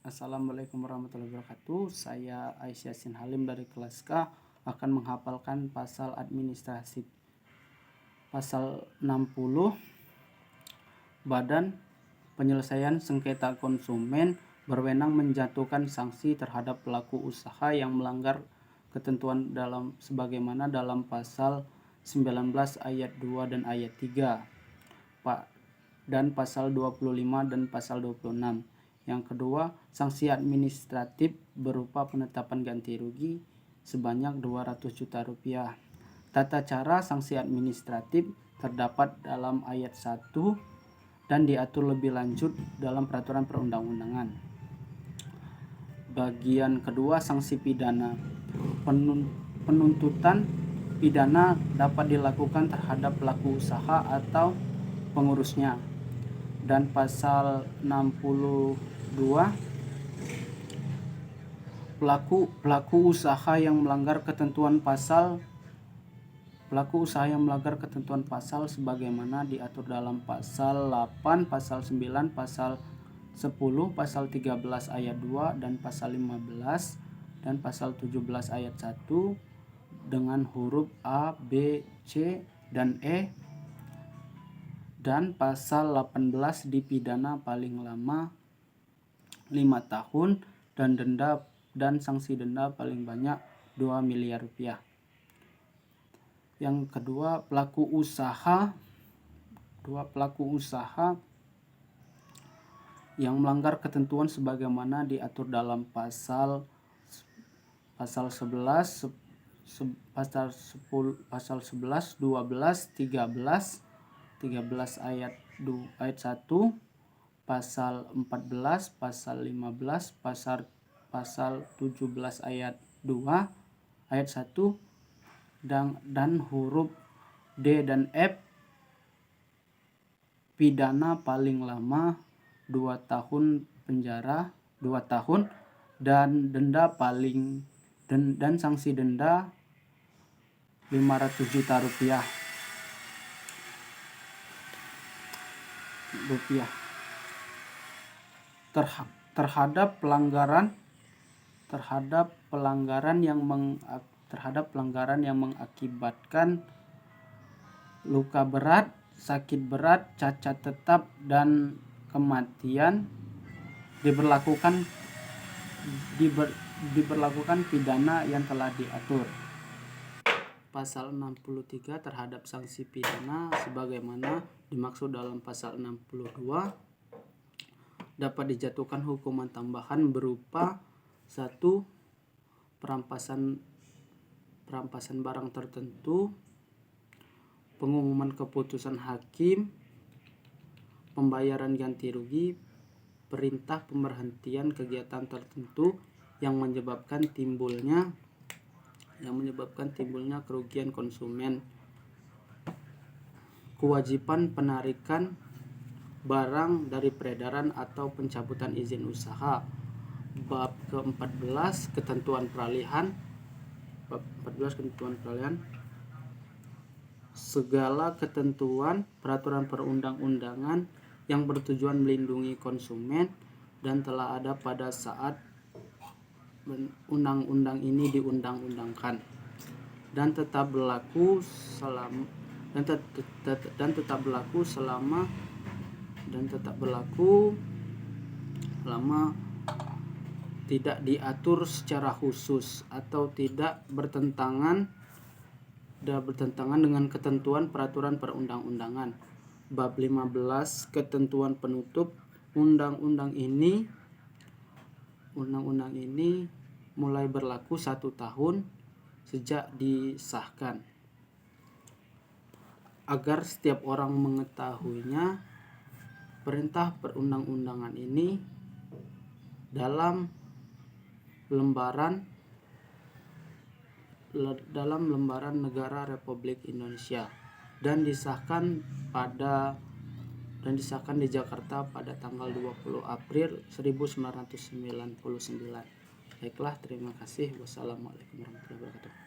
Assalamualaikum warahmatullahi wabarakatuh. Saya Aisyah Sin Halim dari kelas K akan menghafalkan pasal administrasi. Pasal 60, Badan Penyelesaian Sengketa Konsumen berwenang menjatuhkan sanksi terhadap pelaku usaha yang melanggar ketentuan sebagaimana dalam pasal 19 ayat 2 dan ayat 3 dan pasal 25 dan pasal 26. Yang kedua, sanksi administratif berupa penetapan ganti rugi sebanyak 200 juta rupiah. Tata cara sanksi administratif terdapat dalam ayat 1 dan diatur lebih lanjut dalam peraturan perundang-undangan. Bagian kedua, sanksi pidana. Penuntutan pidana dapat dilakukan terhadap pelaku usaha atau pengurusnya. Dan pasal 62, pelaku usaha yang melanggar ketentuan pasal sebagaimana diatur dalam pasal 8, pasal 9, pasal 10, pasal 13 ayat 2 dan pasal 15 dan pasal 17 ayat 1 dengan huruf A, B, C, dan E. Dan pasal 18 dipidana paling lama 5 tahun dan sanksi denda paling banyak 2 miliar rupiah. Yang kedua, pelaku usaha yang melanggar ketentuan sebagaimana diatur dalam pasal 11, pasal 10, pasal 11, 12, 13 ayat 1, pasal 14, pasal 15, pasal 17 ayat 2, ayat 1 dan huruf D dan F pidana paling lama 2 tahun penjara, 2 tahun dan sanksi denda 500 juta rupiah. Terhadap pelanggaran yang mengakibatkan luka berat, sakit berat, cacat tetap dan kematian diberlakukan pidana yang telah diatur. Pasal 63 terhadap sanksi pidana sebagaimana dimaksud dalam pasal 62 dapat dijatuhkan hukuman tambahan berupa 1. Perampasan barang tertentu, pengumuman keputusan hakim, pembayaran ganti rugi, perintah pemberhentian kegiatan tertentu yang menyebabkan timbulnya kerugian konsumen, kewajiban penarikan barang dari peredaran atau pencabutan izin usaha. Bab ke-14 ketentuan peralihan. Segala ketentuan peraturan perundang-undangan yang bertujuan melindungi konsumen dan telah ada pada saat undang-undang ini diundang-undangkan dan tetap berlaku selama tidak diatur secara khusus atau tidak bertentangan dengan ketentuan peraturan perundang-undangan. Bab 15 ketentuan penutup. Undang-undang ini mulai berlaku 1 tahun sejak disahkan. Agar setiap orang mengetahuinya, perintah perundang-undangan ini dalam lembaran Negara Republik Indonesia dan disahkan di Jakarta pada tanggal 20 April 1999. Baiklah, terima kasih. Wassalamualaikum warahmatullahi wabarakatuh.